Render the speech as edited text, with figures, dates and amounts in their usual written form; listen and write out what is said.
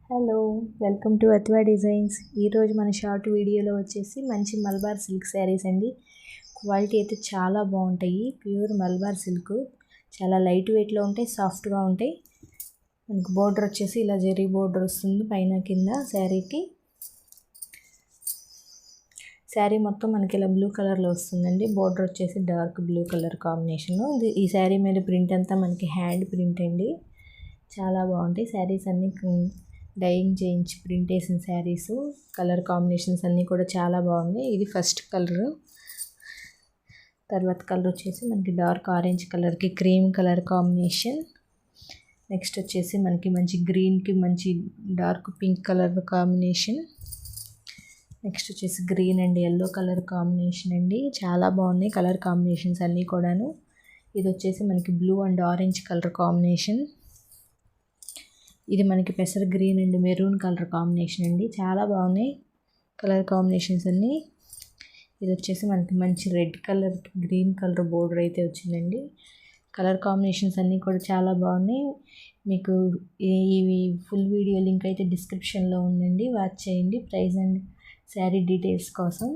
Hello, welcome to Athva designs. ఈరోజు మన short వీడియోలో వచ్చేసి మంచి మల్బార్ సిల్క్ శారీస్ అండి. క్వాలిటీ అయితే చాలా బాగుంటాయి. ప్యూర్ మల్బార్ సిల్క్, చాలా లైట్ వెయిట్లో ఉంటాయి, సాఫ్ట్గా ఉంటాయి. మనకు బోర్డర్ వచ్చేసి ఇలా జరీ బోర్డర్ వస్తుంది పైన కింద శారీకి. శారీ మొత్తం మనకి ఇలా బ్లూ కలర్లో వస్తుందండి. బోర్డర్ వచ్చేసి డార్క్ బ్లూ కలర్ కాంబినేషన్. ఈ శారీ మీద ప్రింట్ అంతా మనకి హ్యాండ్ ప్రింట్ అండి. చాలా బాగుంటాయి శారీస్ అన్నీ. డైయింగ్ చేయించి ప్రింట్ వేసిన శారీస్. కలర్ కాంబినేషన్స్ అన్నీ కూడా చాలా బాగున్నాయి. ఇది ఫస్ట్ కలర్. తర్వాత కలర్ వచ్చేసి మనకి డార్క్ ఆరెంజ్ కలర్కి క్రీమ్ కలర్ కాంబినేషన్. నెక్స్ట్ వచ్చేసి మనకి మంచి గ్రీన్కి మంచి dark pink colour combination. Next వచ్చేసి green and yellow colour combination అండి. చాలా బాగున్నాయి కలర్ కాంబినేషన్స్ అన్నీ కూడాను. ఇది వచ్చేసి మనకి blue and orange colour combination. ఇది మనకి పెసర్ green and maroon colour combination అండి. చాలా బాగున్నాయి కలర్ కాంబినేషన్స్ అన్నీ. ఇది వచ్చేసి మనకి మంచి red colour green colour border అయితే వచ్చిందండి. కలర్ కాంబినేషన్స్ అన్నీ కూడా చాలా బాగున్నాయి. మీకు ఈ ఫుల్ వీడియో లింక్ అయితే డిస్క్రిప్షన్లో ఉందండి, వాచ్ చేయండి. ప్రైస్ అండ్ శారీ డీటెయిల్స్ కోసం.